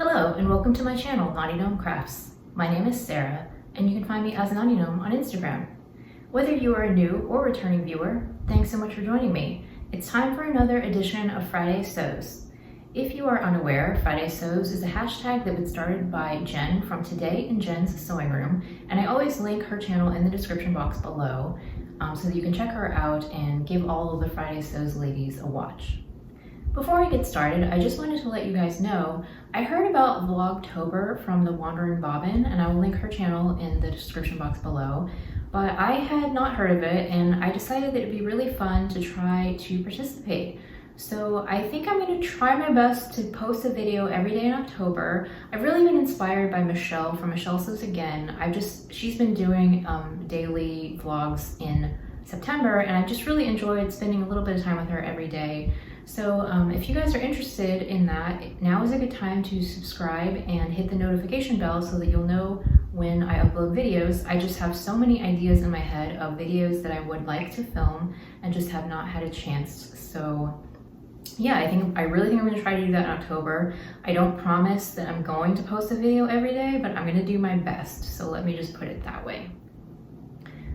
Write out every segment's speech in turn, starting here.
Hello and welcome to my channel, Naughty Gnome Crafts. My name is Sarah and you can find me as Naughty Gnome on Instagram. Whether you are a new or returning viewer, thanks so much for joining me. It's time for another edition of Friday Sews. If you are unaware, Friday Sews is a hashtag that was started by Jen from Today in Jen's Sewing Room, and I always link her channel in the description box below so that you can check her out and give all of the Friday Sews ladies a watch. Before I get started, I just wanted to let you guys know I heard about Vlogtober from the Wanderin' Bobbin, and I will link her channel in the description box below, but I had not heard of it and I decided that it'd be really fun to try to participate. So I think I'm going to try my best to post a video every day in October. I've really been inspired by Michelle from Michelle Sews Again. She's been doing daily vlogs in September, and I've just really enjoyed spending a little bit of time with her every day. So if you guys are interested in that, now is a good time to subscribe and hit the notification bell so that you'll know when I upload videos. I just have so many ideas in my head of videos that I would like to film and just have not had a chance. So yeah, I really think I'm going to try to do that in October. I don't promise that I'm going to post a video every day, but I'm going to do my best. So let me just put it that way.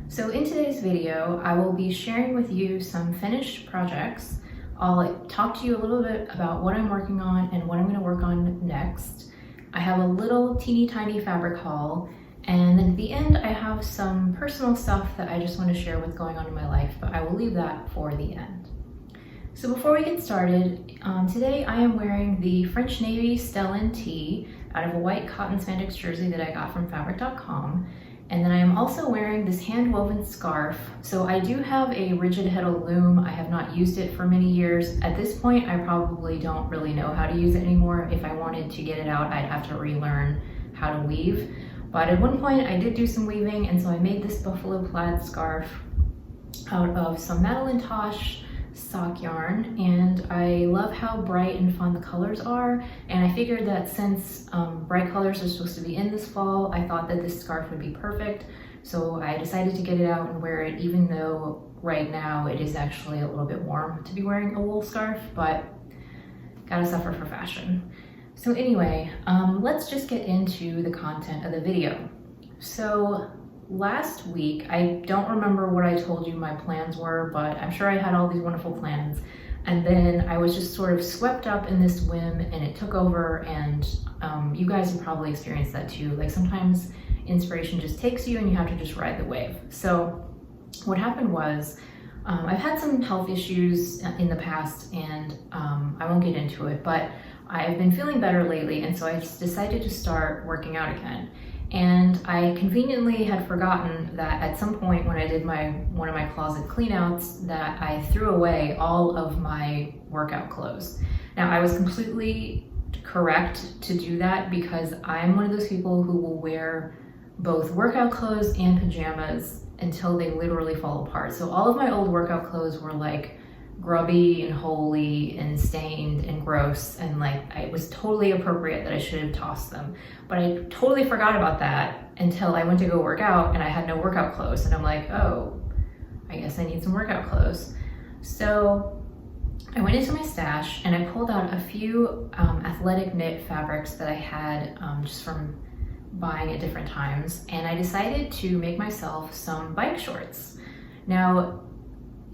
So in today's video, I will be sharing with you some finished projects. I'll talk to you a little bit about what I'm working on and what I'm going to work on next. I have a little teeny tiny fabric haul, and then at the end I have some personal stuff that I just want to share what's going on in my life, but I will leave that for the end. So before we get started, today I am wearing the French Navy Stellan tee out of a white cotton spandex jersey that I got from fabric.com. And then I am also wearing this hand-woven scarf. So I do have a rigid heddle loom. I have not used it for many years. At this point, I probably don't really know how to use it anymore. If I wanted to get it out, I'd have to relearn how to weave. But at one point I did do some weaving, and so I made this buffalo plaid scarf out of some Madeline Tosh sock yarn, and I love how bright and fun the colors are, and I figured that since bright colors are supposed to be in this fall, I thought that this scarf would be perfect. So I decided to get it out and wear it, even though right now it is actually a little bit warm to be wearing a wool scarf, but gotta suffer for fashion. So anyway, let's just get into the content of the video. So last week, I don't remember what I told you my plans were, but I'm sure I had all these wonderful plans. And then I was just sort of swept up in this whim and it took over, and you guys have probably experienced that too. Like sometimes inspiration just takes you and you have to just ride the wave. So what happened was, I've had some health issues in the past, and I won't get into it, but I've been feeling better lately, and so I decided to start working out again. And I conveniently had forgotten that at some point when I did one of my closet cleanouts that I threw away all of my workout clothes. Now I was completely correct to do that because I'm one of those people who will wear both workout clothes and pajamas until they literally fall apart. So all of my old workout clothes were like grubby and holey and stained and gross, and like it was totally appropriate that I should have tossed them. But I totally forgot about that until I went to go work out and I had no workout clothes, and I'm like, oh, I guess I need some workout clothes. So I went into my stash and I pulled out a few athletic knit fabrics that I had just from buying at different times, and I decided to make myself some bike shorts. Now,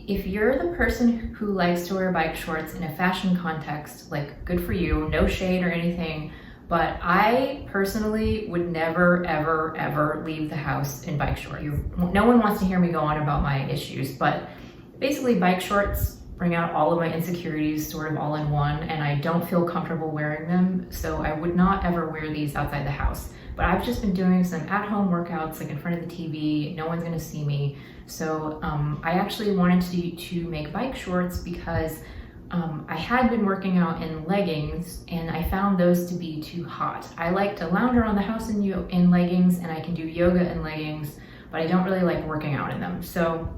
if you're the person who likes to wear bike shorts in a fashion context, like good for you, no shade or anything, but I personally would never, ever, ever leave the house in bike shorts. No one wants to hear me go on about my issues, but basically bike shorts bring out all of my insecurities sort of all in one, and I don't feel comfortable wearing them, so I would not ever wear these outside the house. But I've just been doing some at-home workouts like in front of the TV, no one's gonna see me. So I actually wanted to make bike shorts because I had been working out in leggings and I found those to be too hot. I like to lounge around the house in leggings, and I can do yoga in leggings, but I don't really like working out in them. So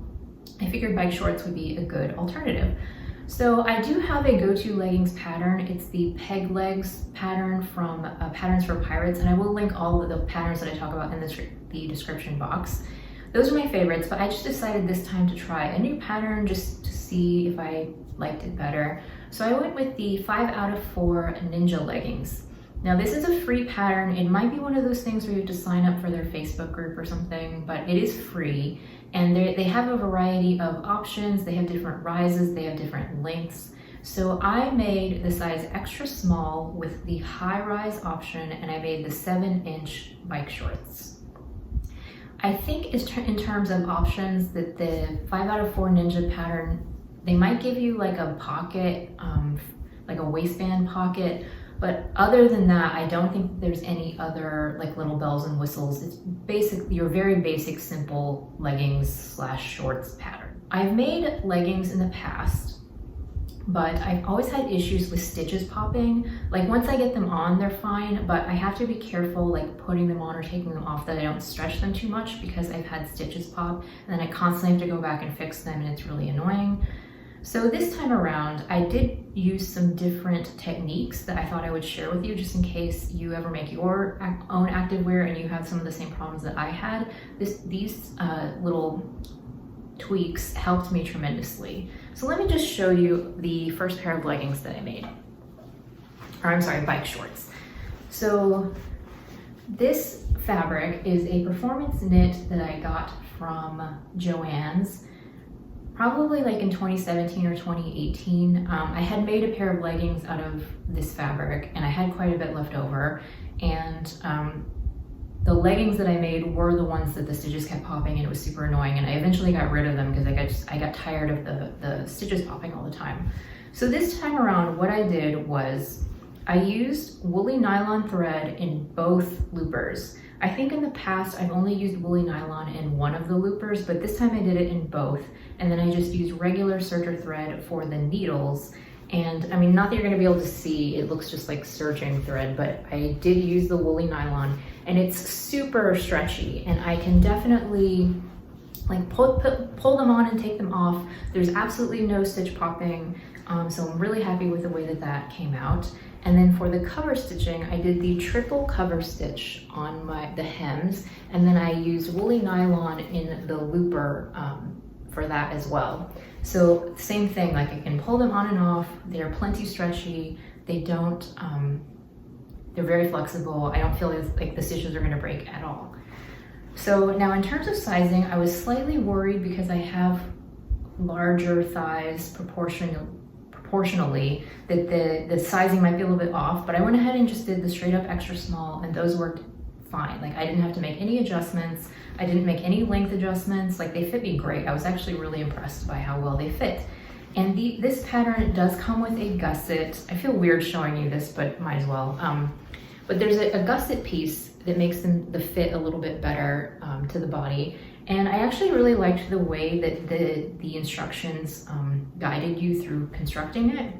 I figured bike shorts would be a good alternative. So I do have a go-to leggings pattern. It's the peg legs pattern from Patterns for Pirates, and I will link all of the patterns that I talk about in the description box. Those are my favorites, but I just decided this time to try a new pattern just to see if I liked it better. So I went with the 5 out of 4 ninja leggings. Now this is a free pattern. It might be one of those things where you have to sign up for their Facebook group or something, but it is free. And they have a variety of options. They have different rises, they have different lengths. So I made the size extra small with the high rise option, and I made the 7-inch bike shorts. I think in terms of options that the 5 out of 4 Ninja pattern, they might give you like a pocket, like a waistband pocket, but other than that, I don't think there's any other like little bells and whistles. It's basically your very basic, simple leggings / shorts pattern. I've made leggings in the past, but I've always had issues with stitches popping. Like once I get them on, they're fine, but I have to be careful like putting them on or taking them off that I don't stretch them too much, because I've had stitches pop and then I constantly have to go back and fix them, and it's really annoying. So this time around, I did use some different techniques that I thought I would share with you, just in case you ever make your own activewear and you have some of the same problems that I had. These little tweaks helped me tremendously. So let me just show you the first pair of leggings that I made. Or I'm sorry, bike shorts. So this fabric is a performance knit that I got from Joann's, probably like in 2017 or 2018. I had made a pair of leggings out of this fabric and I had quite a bit left over, and the leggings that I made were the ones that the stitches kept popping, and it was super annoying, and I eventually got rid of them because I got tired of the stitches popping all the time. So this time around, what I did was I used woolly nylon thread in both loopers. I think in the past I've only used woolly nylon in one of the loopers, but this time I did it in both, and then I just used regular serger thread for the needles. And I mean, not that you're gonna be able to see, it looks just like serging thread, but I did use the woolly nylon, and it's super stretchy, and I can definitely like pull them on and take them off. There's absolutely no stitch popping, so I'm really happy with the way that that came out. And then for the cover stitching, I did the triple cover stitch on the hems, and then I used woolly nylon in the looper for that as well. So same thing, like I can pull them on and off. They're plenty stretchy. They don't, they're very flexible. I don't feel like the stitches are gonna break at all. So now in terms of sizing, I was slightly worried because I have larger thighs proportionally, that the sizing might be a little bit off, but I went ahead and just did the straight up extra small, and those worked fine. Like I didn't have to make any adjustments. I didn't make any length adjustments. Like they fit me great. I was actually really impressed by how well they fit. And this pattern does come with a gusset. I feel weird showing you this, but might as well. But there's a gusset piece that makes the fit a little bit better to the body. And I actually really liked the way that the instructions guided you through constructing it.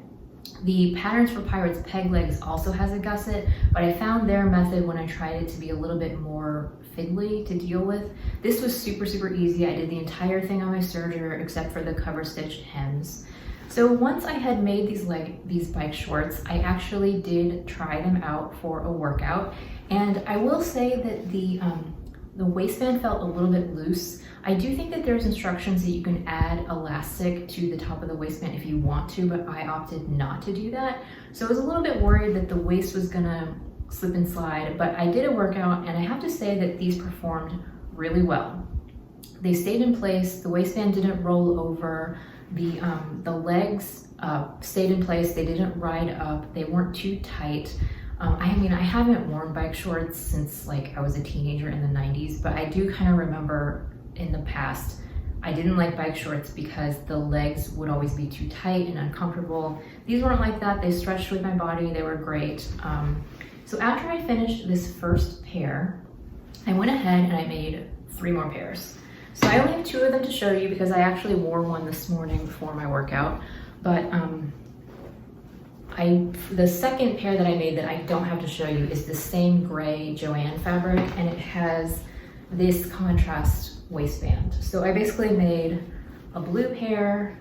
The Patterns for Pirates peg legs also has a gusset, but I found their method when I tried it to be a little bit more fiddly to deal with. This was super, super easy. I did the entire thing on my serger except for the cover stitched hems. So once I had made these bike shorts, I actually did try them out for a workout. And I will say that the waistband felt a little bit loose. I do think that there's instructions that you can add elastic to the top of the waistband if you want to, but I opted not to do that. So I was a little bit worried that the waist was gonna slip and slide, but I did a workout, and I have to say that these performed really well. They stayed in place, the waistband didn't roll over, the legs stayed in place, they didn't ride up, they weren't too tight. I mean, I haven't worn bike shorts since like I was a teenager in the 90s, but I do kind of remember in the past, I didn't like bike shorts because the legs would always be too tight and uncomfortable. These weren't like that. They stretched with my body. They were great. So after I finished this first pair, I went ahead and I made 3 more pairs. So I only have 2 of them to show you because I actually wore one this morning before my workout, but the second pair that I made that I don't have to show you is the same gray Joann fabric, and it has this contrast waistband. So I basically made a blue pair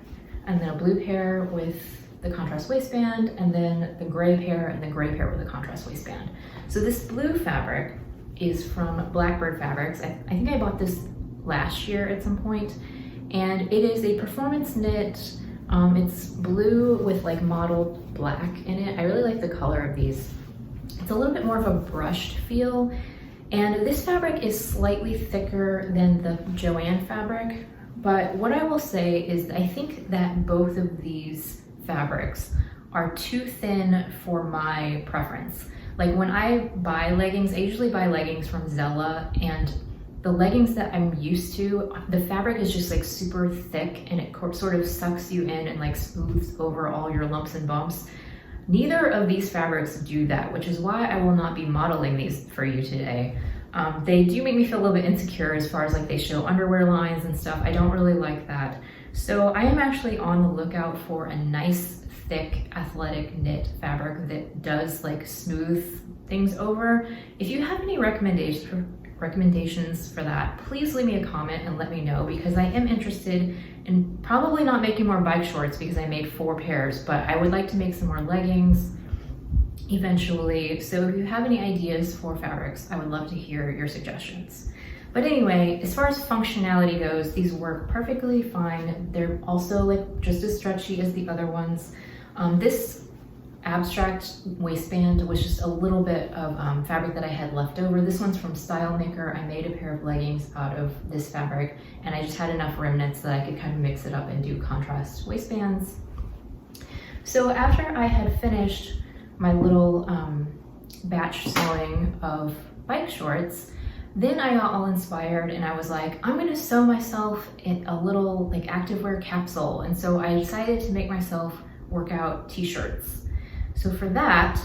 and then a blue pair with the contrast waistband, and then the gray pair and the gray pair with the contrast waistband. So this blue fabric is from Blackbird Fabrics. I think I bought this last year at some point, and it is a performance knit. It's blue with like mottled black in it. I really like the color of these. It's a little bit more of a brushed feel, and this fabric is slightly thicker than the Joann fabric, but what I will say is I think that both of these fabrics are too thin for my preference. Like when I buy leggings, I usually buy leggings from Zella, and the leggings that I'm used to, the fabric is just like super thick and it sort of sucks you in and like smooths over all your lumps and bumps. Neither of these fabrics do that, which is why I will not be modeling these for you today. They do make me feel a little bit insecure as far as like they show underwear lines and stuff. I don't really like that. So I am actually on the lookout for a nice, thick, athletic knit fabric that does like smooth things over. If you have any recommendations for that, please leave me a comment and let me know, because I am interested in probably not making more bike shorts because I made 4 pairs, but I would like to make some more leggings eventually. So if you have any ideas for fabrics, I would love to hear your suggestions. But anyway, as far as functionality goes, these work perfectly fine. They're also like just as stretchy as the other ones. This abstract waistband was just a little bit of fabric that I had left over. This one's from Style Maker. I made a pair of leggings out of this fabric, and I just had enough remnants that I could kind of mix it up and do contrast waistbands. So after I had finished my little batch sewing of bike shorts, then I got all inspired and I was like, I'm gonna sew myself in a little like activewear capsule. And so I decided to make myself workout t-shirts. So for that,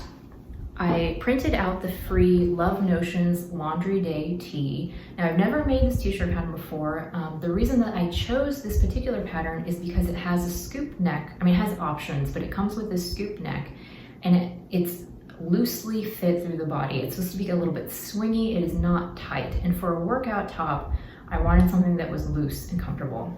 I printed out the free Love Notions Laundry Day tee. Now I've never made this t-shirt pattern before. The reason that I chose this particular pattern is because it has a scoop neck. I mean, it has options, but it comes with this scoop neck, and it's loosely fit through the body. It's supposed to be a little bit swingy. It is not tight. And for a workout top, I wanted something that was loose and comfortable.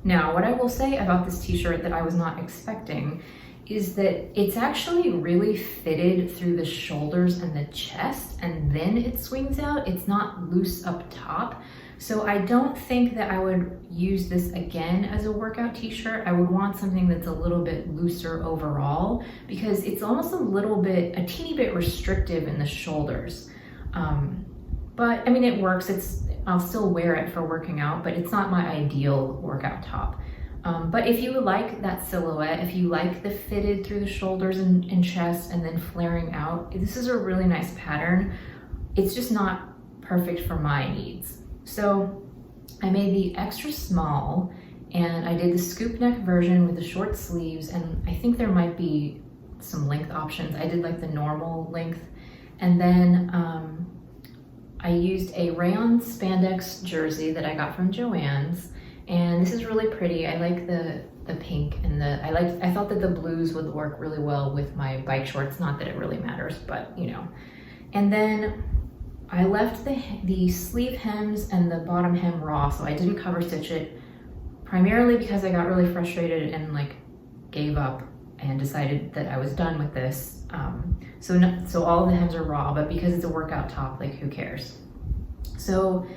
Now, what I will say about this t-shirt that I was not expecting is that it's actually really fitted through the shoulders and the chest, and then it swings out. It's not loose up top. So I don't think that I would use this again as a workout t-shirt. I would want something that's a little bit looser overall, because it's almost a teeny bit restrictive in the shoulders. But I mean, it works. I'll still wear it for working out, but it's not my ideal workout top. But if you like that silhouette, if you like the fitted through the shoulders and chest and then flaring out, this is a really nice pattern. It's just not perfect for my needs. So I made the extra small, and I did the scoop neck version with the short sleeves, and I think there might be some length options. I did like the normal length, and then I used a rayon spandex jersey that I got from Joann's, and this is really pretty. I like the pink and I thought that the blues would work really well with my bike shorts. Not that it really matters, but you know. And then I left the sleeve hems and the bottom hem raw, so I didn't cover stitch it, primarily because I got really frustrated and like gave up and decided that I was done with this. So all of the hems are raw, but because it's a workout top, like who cares? So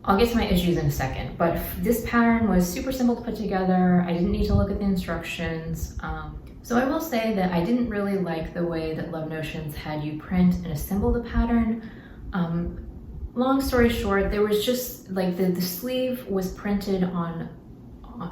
I'll get to my issues in a second, but this pattern was super simple to put together. I didn't need to look at the instructions. So I will say that I didn't really like the way that Love Notions had you print and assemble the pattern. Long story short, there was just like the sleeve was printed on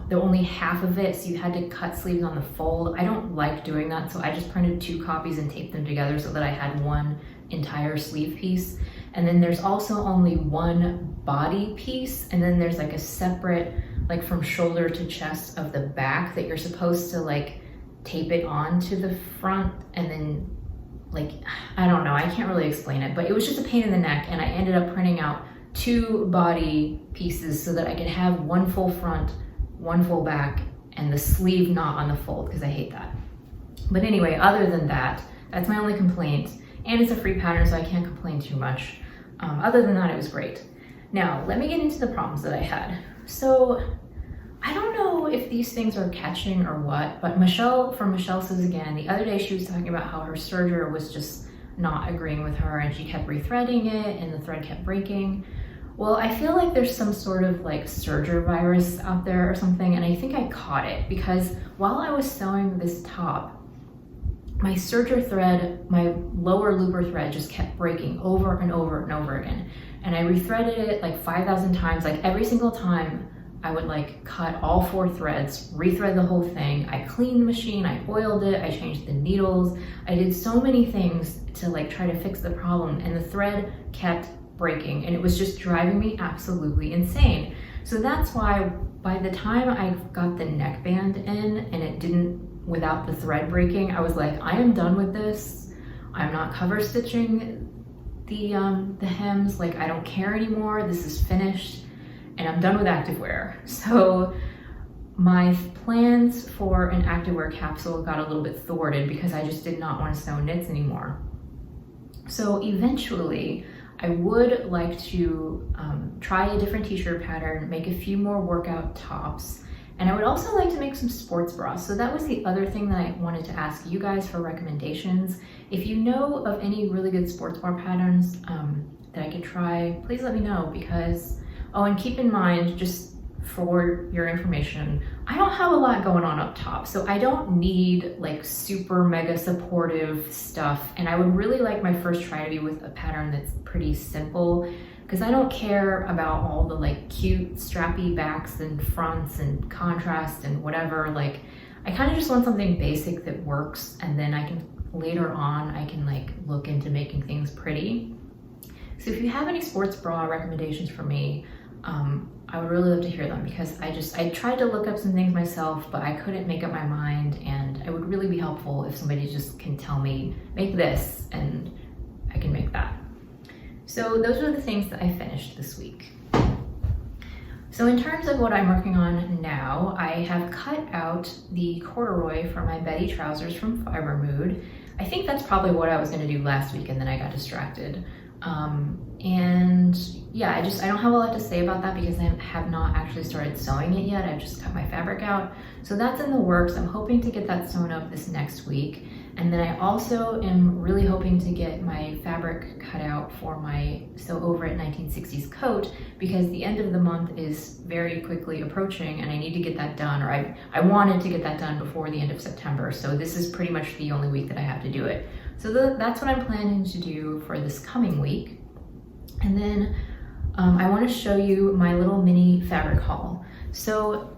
the only half of it, so you had to cut sleeves on the fold. I don't like doing that, so I just printed 2 copies and taped them together so that I had one entire sleeve piece. And then there's also only one body piece, and then there's like a separate, like from shoulder to chest of the back that you're supposed to like tape it on to the front, and then like, I don't know, I can't really explain it, but it was just a pain in the neck, and I ended up printing out 2 body pieces so that I could have one full front, one full back, and the sleeve not on the fold, because I hate that. But anyway, other than that, that's my only complaint, and it's a free pattern, so I can't complain too much. Other than that, it was great. Now, let me get into the problems that I had. So, I don't know if these things are catching or what, but Michelle from Michelle Says Again, the other day she was talking about how her serger was just not agreeing with her, and she kept rethreading it and the thread kept breaking. Well, I feel like there's some sort of like serger virus out there or something, and I think I caught it because while I was sewing this top, my serger thread, my lower looper thread just kept breaking over and over and over again. And I rethreaded it like 5,000 times. Like every single time I would like cut all 4 threads, rethread the whole thing. I cleaned the machine, I oiled it, I changed the needles. I did so many things to like try to fix the problem, and the thread kept breaking, and it was just driving me absolutely insane. So that's why by the time I got the neckband in and it didn't, without the thread breaking, I was like, I am done with this. I'm not cover stitching the hems. Like, I don't care anymore. This is finished, and I'm done with activewear. So my plans for an activewear capsule got a little bit thwarted because I just did not want to sew knits anymore. So eventually, I would like to try a different t-shirt pattern, make a few more workout tops, and I would also like to make some sports bras. So that was the other thing that I wanted to ask you guys for recommendations. If you know of any really good sports bra patterns that I could try, please let me know, because, oh, and keep in mind, just for your information, I don't have a lot going on up top, so I don't need like super mega supportive stuff, and I would really like my first try to be with a pattern that's pretty simple, because I don't care about all the like cute strappy backs and fronts and contrast and whatever. Like, I kind of just want something basic that works, and then I can later on I can like look into making things pretty. So if you have any sports bra recommendations for me, I would really love to hear them, because I tried to look up some things myself, but I couldn't make up my mind, and it would really be helpful if somebody just can tell me, make this, and I can make that. So those are the things that I finished this week. So in terms of what I'm working on now, I have cut out the corduroy for my Betty trousers from Fiber Mood. I think that's probably what I was going to do last week, and then I got distracted. And yeah, I don't have a lot to say about that because I have not actually started sewing it yet. I've just cut my fabric out. So that's in the works. I'm hoping to get that sewn up this next week. And then I also am really hoping to get my fabric cut out for my Sew Over It 1960s coat, because the end of the month is very quickly approaching and I need to get that done, or I wanted to get that done before the end of September. So this is pretty much the only week that I have to do it. So that's what I'm planning to do for this coming week. And then I want to show you my little mini fabric haul. So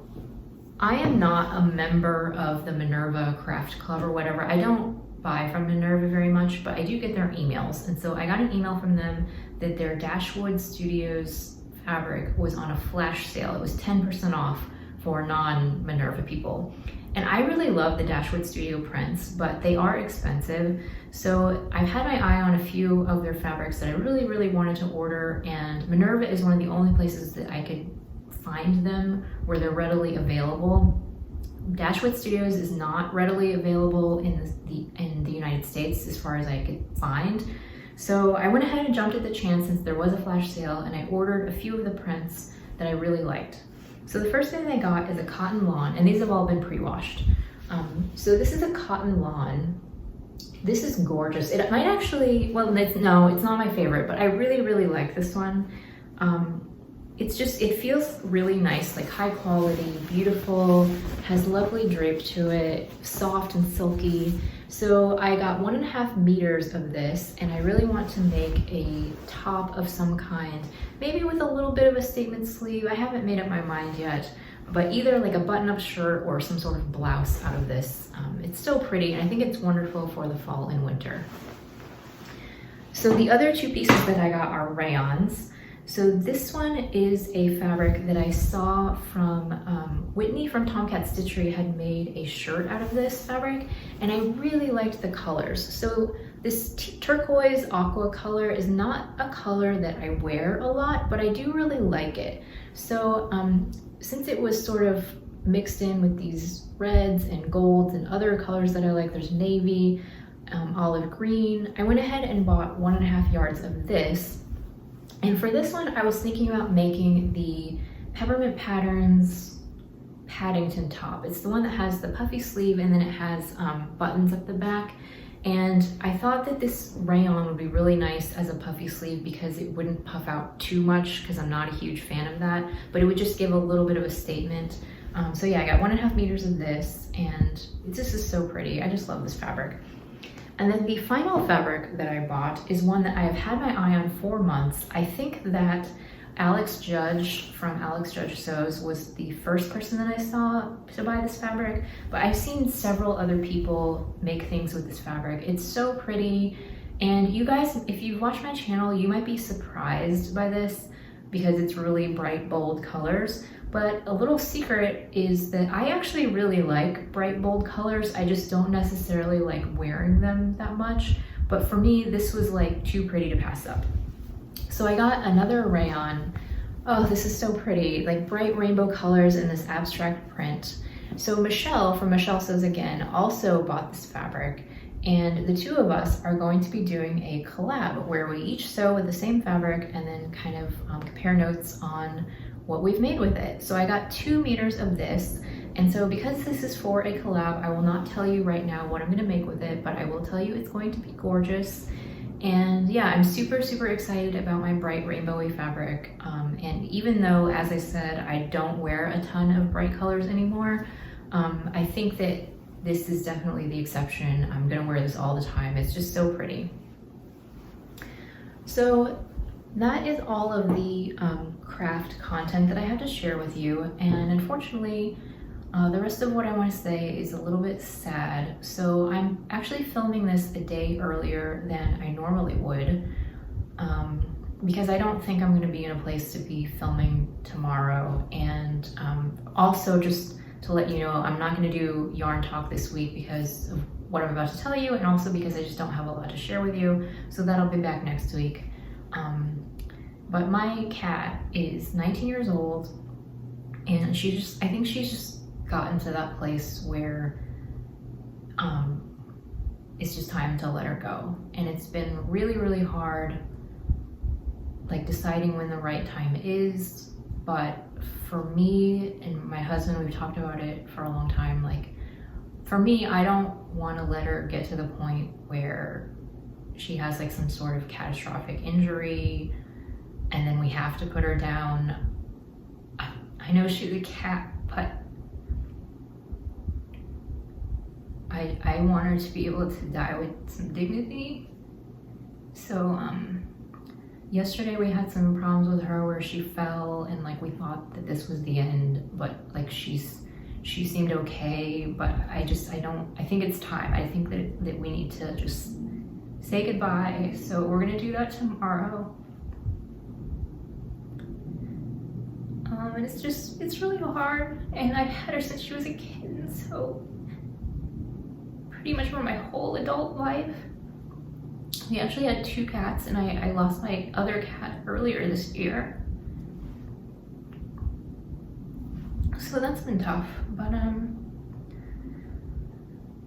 I am not a member of the Minerva Craft Club or whatever. I don't buy from Minerva very much, but I do get their emails. And so I got an email from them that their Dashwood Studios fabric was on a flash sale. It was 10% off for non-Minerva people. And I really love the Dashwood Studio prints, but they are expensive. So I've had my eye on a few of their fabrics that I really, really wanted to order, and Minerva is one of the only places that I could find them where they're readily available. Dashwood Studios is not readily available in the United States as far as I could find. So I went ahead and jumped at the chance since there was a flash sale, and I ordered a few of the prints that I really liked. So the first thing I got is a cotton lawn, and these have all been pre-washed. So this is a cotton lawn. This is gorgeous. It might actually, well, it's not my favorite, but I really, really like this one. It feels really nice, like high quality, beautiful, has lovely drape to it, soft and silky. So I got 1.5 meters of this, and I really want to make a top of some kind, maybe with a little bit of a statement sleeve. I haven't made up my mind yet, but either like a button-up shirt or some sort of blouse out of this. It's still pretty, and I think it's wonderful for the fall and winter. So the other 2 pieces that I got are rayons. So this one is a fabric that I saw from Whitney from Tomcat Stitchery had made a shirt out of this fabric, and I really liked the colors. So this turquoise aqua color is not a color that I wear a lot, but I do really like it. So since it was sort of mixed in with these reds and golds and other colors that I like, there's navy, olive green, I went ahead and bought 1.5 yards of this. And for this one, I was thinking about making the Peppermint Patterns Paddington top. It's the one that has the puffy sleeve, and then it has buttons up the back. And I thought that this rayon would be really nice as a puffy sleeve because it wouldn't puff out too much, because I'm not a huge fan of that, but it would just give a little bit of a statement. So yeah, I got 1.5 meters of this, and this is so pretty. I just love this fabric. And then the final fabric that I bought is one that I have had my eye on for months. I think that Alex Judge from Alex Judge Sews was the first person that I saw to buy this fabric, but I've seen several other people make things with this fabric. It's so pretty, and you guys, if you've watched my channel, you might be surprised by this because it's really bright, bold colors. But a little secret is that I actually really like bright, bold colors. I just don't necessarily like wearing them that much. But for me, this was like too pretty to pass up. So I got another rayon. Oh, this is so pretty, like bright rainbow colors in this abstract print. So Michelle from Michelle Sews Again also bought this fabric, and the two of us are going to be doing a collab where we each sew with the same fabric and then kind of compare notes on what we've made with it. So I got 2 meters of this, and so because this is for a collab, I will not tell you right now what I'm going to make with it, but I will tell you it's going to be gorgeous. And yeah, I'm super, super excited about my bright rainbowy fabric. And even though, as I said, I don't wear a ton of bright colors anymore, I think that this is definitely the exception. I'm gonna wear this all the time. It's just so pretty. So that is all of the craft content that I have to share with you. And unfortunately, the rest of what I want to say is a little bit sad. So I'm actually filming this a day earlier than I normally would, because I don't think I'm going to be in a place to be filming tomorrow. And also, just to let you know, I'm not going to do yarn talk this week because of what I'm about to tell you, and also because I just don't have a lot to share with you. So that'll be back next week. But my cat is 19 years old, and I think she's just gotten to that place where it's just time to let her go. And it's been really, really hard, like deciding when the right time is. But for me and my husband, we've talked about it for a long time. Like, for me, I don't want to let her get to the point where she has like some sort of catastrophic injury and then we have to put her down. I know she's a cat, but I want her to be able to die with some dignity. So yesterday we had some problems with her where she fell, and like we thought that this was the end, but like she seemed okay. But I think it's time. I think that we need to just say goodbye. So we're gonna do that tomorrow. And it's really hard, and I've had her since she was a kid, so pretty much for my whole adult life. We actually had 2 cats, and I lost my other cat earlier this year. So that's been tough, but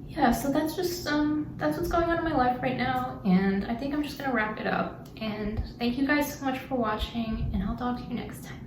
yeah, so that's just that's what's going on in my life right now, and I think I'm just gonna wrap it up. And thank you guys so much for watching, and I'll talk to you next time.